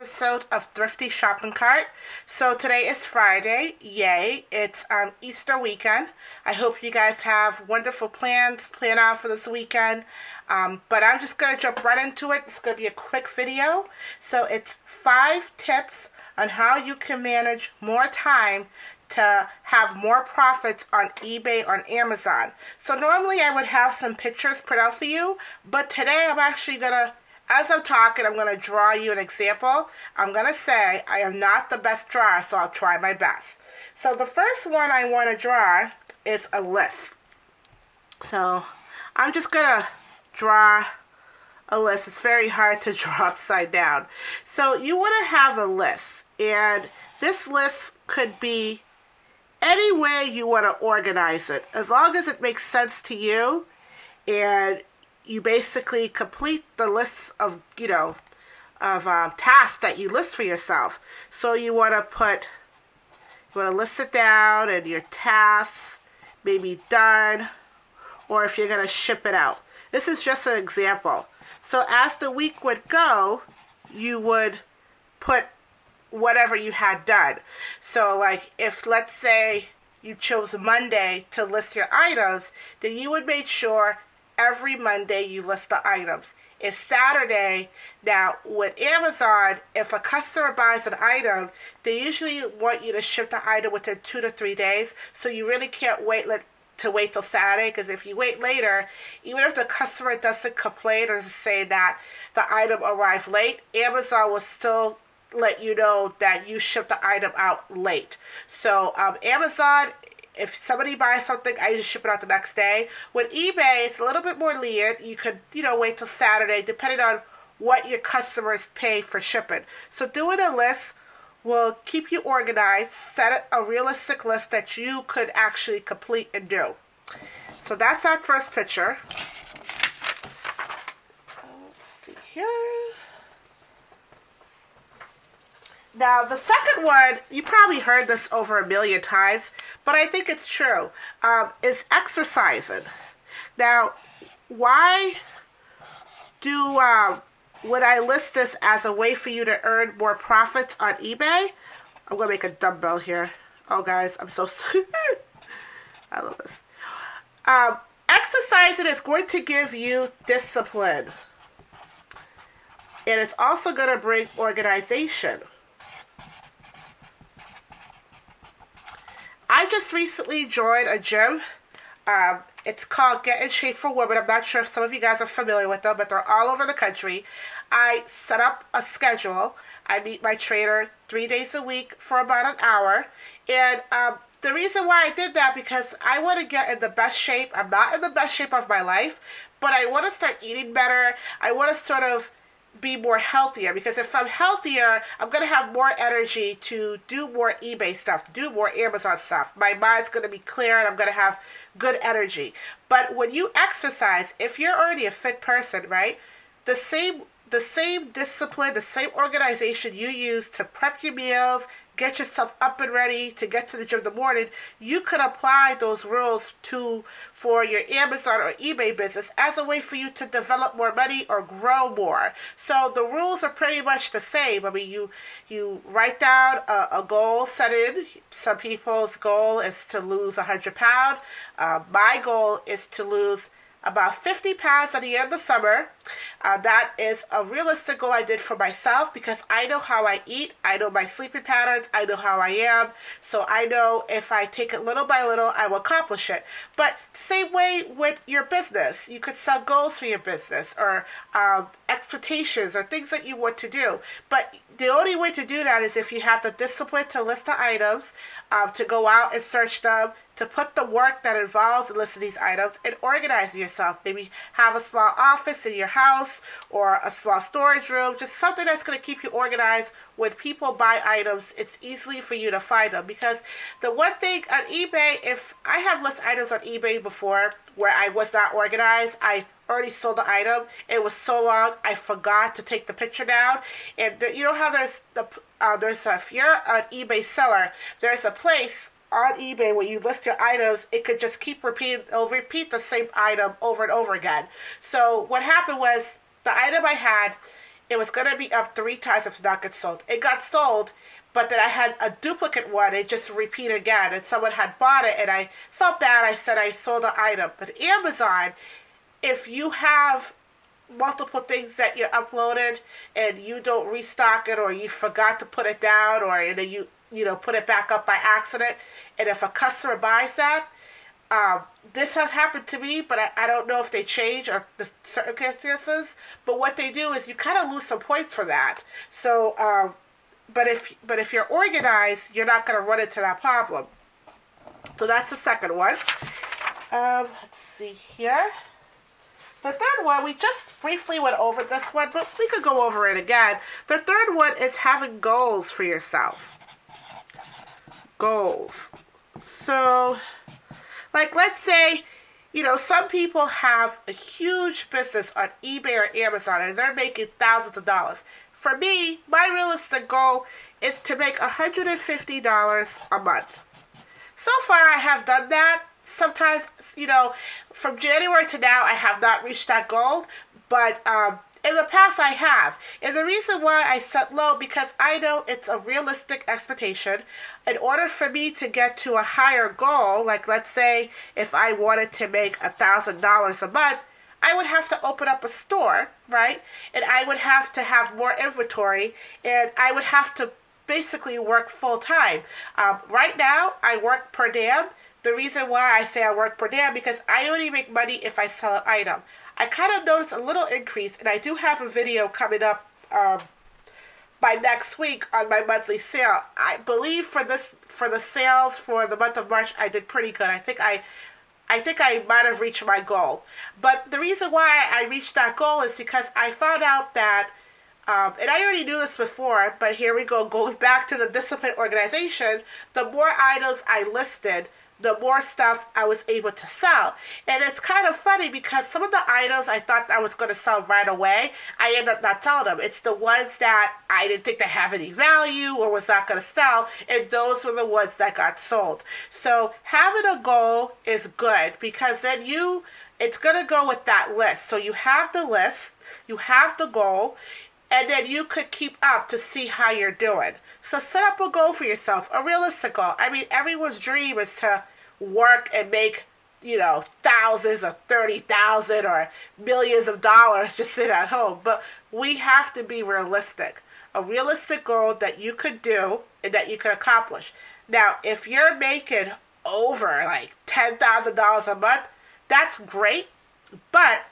Episode of Thrifty Shopping Cart. So today is Friday. Yay. It's Easter weekend. I hope you guys have wonderful plans planned out for this weekend. But I'm just going to jump right into it. It's going to be a quick video. So it's 5 tips on how you can manage more time to have more profits on eBay or on Amazon. So normally I would have some pictures put out for you, but today I'm actually going to, as I'm talking, I'm going to draw you an example. I'm going to say I am not the best drawer, so I'll try my best. So the first one I want to draw is a list. So I'm just going to draw a list. It's very hard to draw upside down. So you want to have a list, and this list could be any way you want to organize it, as long as it makes sense to you and you basically complete the list of, tasks that you list for yourself. So you want to list it down and your tasks may be done, or if you're going to ship it out. This is just an example. So as the week would go, you would put whatever you had done. So like if, let's say, you chose Monday to list your items, then you would make sure every Monday you list the items. If Saturday, now with Amazon, if a customer buys an item, they usually want you to ship the item within 2 to 3 days. So you really can't wait till Saturday, because if you wait later, even if the customer doesn't complain or say that the item arrived late, Amazon will still let you know that you shipped the item out late. So Amazon, if somebody buys something, I just ship it out the next day. With eBay, it's a little bit more lenient. You could, wait till Saturday, depending on what your customers pay for shipping. So doing a list will keep you organized, set a realistic list that you could actually complete and do. So that's our first picture. Let's see here. Now, the second one, you probably heard this over 1,000,000 times, but I think it's true, is exercising. Now, why would I list this as a way for you to earn more profits on eBay? I'm going to make a dumbbell here. Oh, guys, I'm so... I love this. Exercising is going to give you discipline. And it's also going to bring organization. I just recently joined a gym. It's called Get in Shape for Women. I'm not sure if some of you guys are familiar with them, but they're all over the country. I set up a schedule. I meet my trainer 3 days a week for about an hour. And the reason why I did that, because I want to get in the best shape. I'm not in the best shape of my life, but I want to start eating better. I want to sort of be more healthier, because if I'm healthier, I'm going to have more energy to do more eBay stuff, do more Amazon stuff. My mind's going to be clear and I'm going to have good energy. But when you exercise, if you're already a fit person, right, the same discipline, the same organization you use to prep your meals, get yourself up and ready to get to the gym in the morning, you could apply those rules for your Amazon or eBay business as a way for you to develop more money or grow more. So the rules are pretty much the same. I mean, you write down a goal, set in. Some people's goal is to lose 100 pounds. My goal is to lose about 50 pounds at the end of the summer. That is a realistic goal I did for myself, because I know how I eat. I know my sleeping patterns. I know how I am. So I know if I take it little by little, I will accomplish it. But same way with your business. You could set goals for your business, or expectations, or things that you want to do. But the only way to do that is if you have the discipline to list the items, to go out and search them, to put the work that involves in listing these items, and organize yourself. Maybe have a small office in your house or a small storage room, just something that's going to keep you organized. When people buy items, it's easily for you to find them. Because the one thing on eBay, if I have listed items on eBay before where I was not organized, I already sold the item. It was so long, I forgot to take the picture down. And you know how if you're an eBay seller, there's a place on eBay when you list your items, it could just keep repeating, it'll repeat the same item over and over again. So what happened was, the item I had, it was going to be up 3 times if it did not get sold. It got sold, but then I had a duplicate one. It just repeated again, and someone had bought it, and I felt bad. I said I sold the item. But Amazon, if you have multiple things that you uploaded and you don't restock it, or you forgot to put it down, or then you put it back up by accident, and if a customer buys that, this has happened to me, but I don't know if they change or the circumstances. But what they do is you kind of lose some points for that. So, but if you're organized, you're not going to run into that problem. So that's the second one. Let's see here. The third one, we just briefly went over this one, but we could go over it again. The third one is having goals for yourself. Goals. So, like, let's say, some people have a huge business on eBay or Amazon, and they're making thousands of dollars. For me, my realistic goal is to make $150 a month. So far, I have done that. Sometimes, from January to now, I have not reached that goal, but in the past I have. And the reason why I set low, because I know it's a realistic expectation. In order for me to get to a higher goal, like let's say if I wanted to make $1,000 a month, I would have to open up a store, right? And I would have to have more inventory, and I would have to basically work full time. Right now, I work per diem. The reason why I say I work per diem, because I only make money if I sell an item. I kind of noticed a little increase, and I do have a video coming up by next week on my monthly sale. I believe for the sales for the month of March, I did pretty good. I think I might have reached my goal. But the reason why I reached that goal is because I found out that, and I already knew this before, but here we go, going back to the discipline organization, the more items I listed, the more stuff I was able to sell. And it's kind of funny because some of the items I thought I was going to sell right away, I ended up not selling them. It's the ones that I didn't think they have any value or was not going to sell, and those were the ones that got sold. So having a goal is good, because then it's going to go with that list. So you have the list, you have the goal, and then you could keep up to see how you're doing. So set up a goal for yourself, a realistic goal. I mean, everyone's dream is to work and make, thousands or 30,000 or millions of dollars just sit at home. But we have to be realistic. A realistic goal that you could do and that you could accomplish. Now, if you're making over like $10,000 a month, that's great. But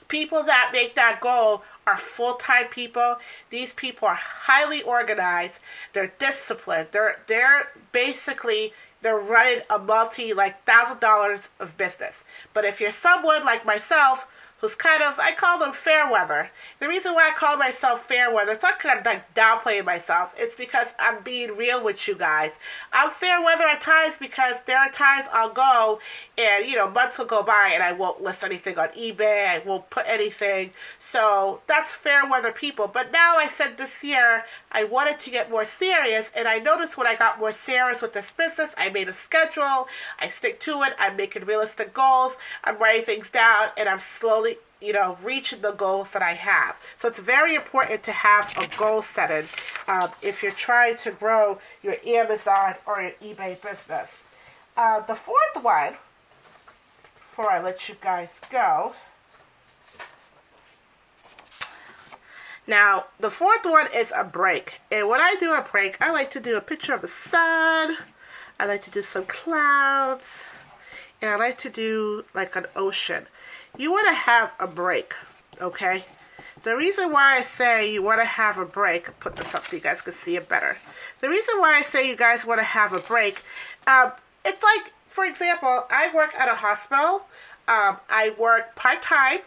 people that make that goal are full-time people. These people are highly organized. They're disciplined. They're basically running a $1,000 of business. But if you're someone like myself who's kind of, I call them fair weather. The reason why I call myself fair weather, it's not because I'm like downplaying myself. It's because I'm being real with you guys. I'm fair weather at times because there are times I'll go and, months will go by and I won't list anything on eBay. I won't put anything. So that's fair weather people. But now I said this year I wanted to get more serious, and I noticed when I got more serious with this business, I made a schedule. I stick to it. I'm making realistic goals. I'm writing things down, and I'm slowly reaching the goals that I have. So it's very important to have a goal setting if you're trying to grow your Amazon or your eBay business. The fourth one, before I let you guys go, now the fourth one is a break. And when I do a break, I like to do a picture of the sun. I like to do some clouds. And I like to do like an ocean. You want to have a break, okay? The reason why I say you want to have a break, I'll put this up so you guys can see it better. The reason why I say you guys want to have a break, it's like, for example, I work at a hospital. I work part-time.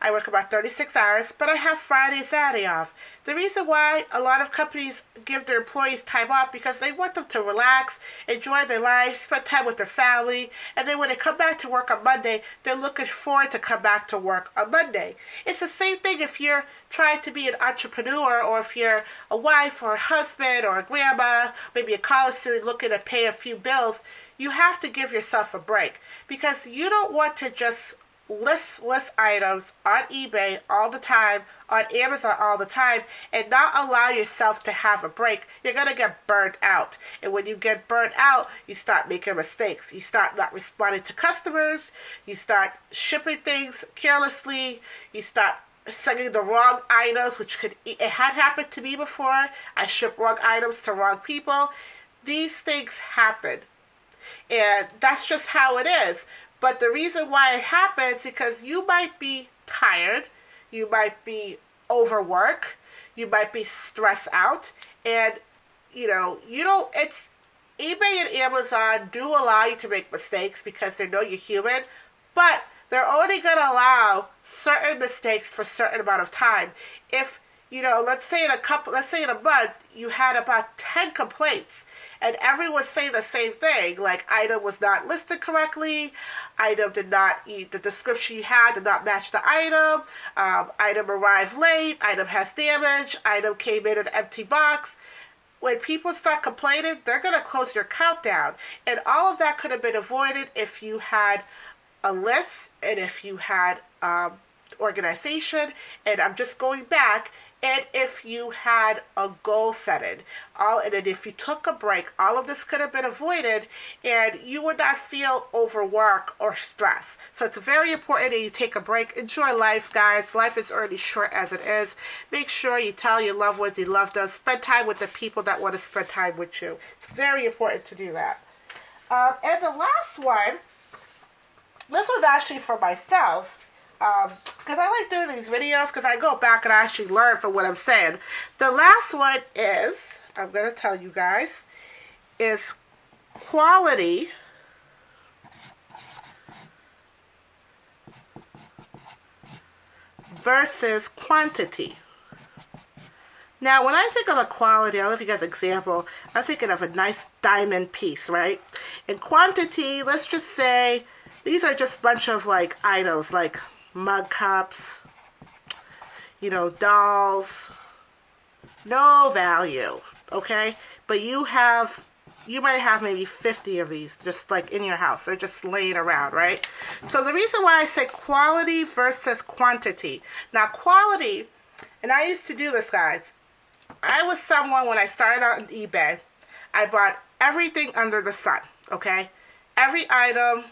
I work about 36 hours, but I have Friday, Saturday off. The reason why a lot of companies give their employees time off because they want them to relax, enjoy their lives, spend time with their family, and then when they come back to work on Monday, they're looking forward to come back to work on Monday. It's the same thing if you're trying to be an entrepreneur, or if you're a wife or a husband or a grandma, maybe a college student looking to pay a few bills. You have to give yourself a break because you don't want to just list items on eBay all the time, on Amazon all the time, and not allow yourself to have a break, you're going to get burnt out. And when you get burnt out, you start making mistakes. You start not responding to customers. You start shipping things carelessly. You start sending the wrong items, which it had happened to me before. I shipped wrong items to wrong people. These things happen. And that's just how it is. But the reason why it happens is because you might be tired, you might be overworked, you might be stressed out, and it's eBay and Amazon do allow you to make mistakes because they know you're human, but they're only going to allow certain mistakes for a certain amount of time. If let's say in a month you had about 10 complaints, and everyone's saying the same thing, like item was not listed correctly, item did not eat the description you had, did not match the item, item arrived late, item has damage, item came in an empty box. When people start complaining, they're going to close your account down. And all of that could have been avoided if you had a list and if you had organization. And I'm just going back. And if you had a goal setting, and if you took a break, all of this could have been avoided, and you would not feel overworked or stressed. So it's very important that you take a break. Enjoy life, guys. Life is already short as it is. Make sure you tell your loved ones you love them. Spend time with the people that want to spend time with you. It's very important to do that. And the last one, this was actually for myself. Because I like doing these videos because I go back and I actually learn from what I'm saying. The last one is, I'm going to tell you guys, is quality versus quantity. Now, when I think of a quality, I don't know if you guys example, I'm thinking of a nice diamond piece, right? And quantity, let's just say, these are just a bunch of like items, like mug cups, dolls, no value, okay? But you might have maybe 50 of these just like in your house. They're just laying around, right? So the reason why I say quality versus quantity. Now quality, and I used to do this, guys. I was someone, when I started out on eBay, I bought everything under the sun, okay? Every item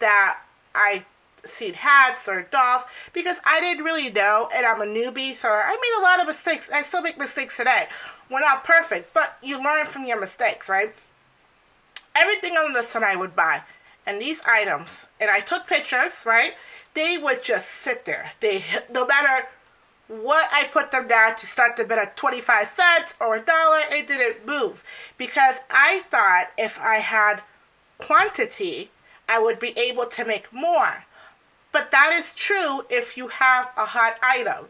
that I seen, hats or dolls, because I didn't really know, and I'm a newbie, so I made a lot of mistakes. I still make mistakes today. We're not perfect, but you learn from your mistakes, right? Everything under the sun I would buy, and these items, and I took pictures, right? They would just sit there. No matter what I put them down to, start to bid at 25 cents or $1, it didn't move, because I thought if I had quantity, I would be able to make more. But that is true if you have a hot item.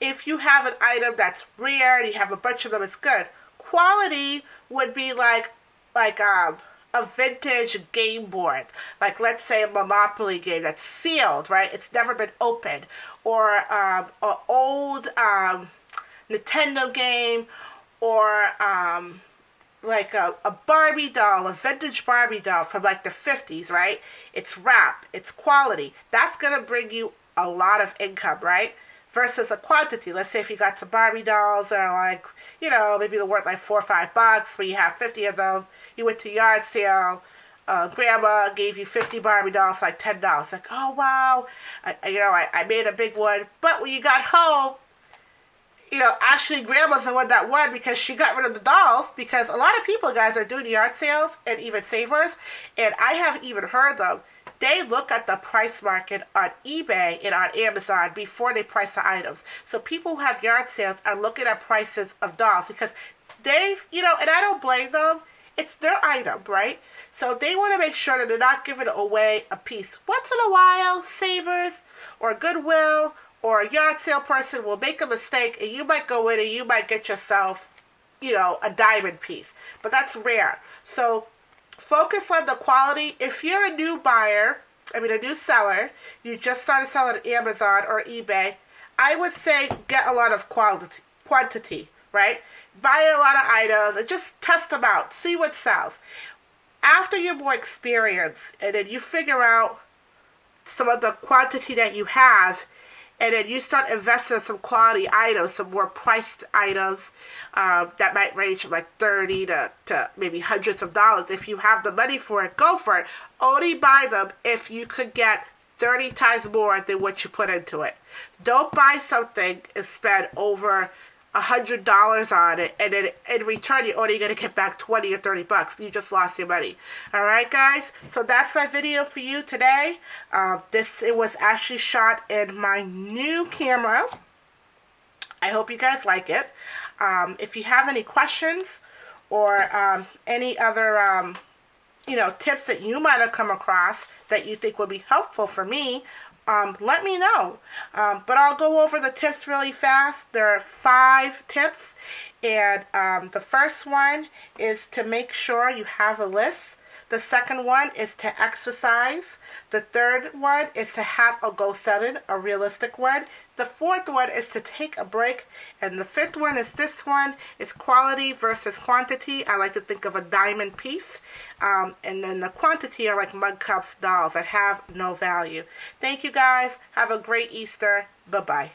If you have an item that's rare and you have a bunch of them, it's good. Quality would be like a vintage game board. Like, let's say a Monopoly game that's sealed, right? It's never been opened. Or an old Nintendo game, or like a Barbie doll, a vintage Barbie doll from like the 50s, right? It's wrap, it's quality. That's going to bring you a lot of income, right? Versus a quantity. Let's say if you got some Barbie dolls that are like, maybe they're worth like $4 or $5, but you have 50 of them. You went to a yard sale, grandma gave you 50 Barbie dolls, like $10. Like, oh wow, I made a big one. But when you got home, actually grandma's the one that won because she got rid of the dolls, because a lot of people, guys, are doing yard sales and even savers, and I haven't even heard them. They look at the price market on eBay and on Amazon before they price the items. So people who have yard sales are looking at prices of dolls because they've, and I don't blame them. It's their item, right? So they want to make sure that they're not giving away a piece. Once in a while, savers or Goodwill or a yard sale person will make a mistake, and you might go in and you might get yourself, a diamond piece. But that's rare. So focus on the quality. If you're a new a new seller, you just started selling on Amazon or eBay, I would say get a lot of quantity, right? Buy a lot of items and just test them out. See what sells. After you're more experienced and then you figure out some of the quantity that you have, and then you start investing in some quality items, some more priced items that might range from like 30 to maybe hundreds of dollars. If you have the money for it, go for it. Only buy them if you could get 30 times more than what you put into it. Don't buy something and spend over $100 on it, and then in return you're only going to get back 20 or 30 bucks. You just lost your money. All right, guys, so that's my video for you today. It was actually shot in my new camera. I hope you guys like it. If you have any questions or any other tips that you might have come across that you think would be helpful for me, let me know. But I'll go over the tips really fast. There are 5 tips, and the first one is to make sure you have a list. The second one is to exercise. The third one is to have a goal setting, a realistic one. The fourth one is to take a break. And the fifth one is this one, is quality versus quantity. I like to think of a diamond piece. And then the quantity are like mug cups, dolls that have no value. Thank you guys. Have a great Easter. Bye-bye.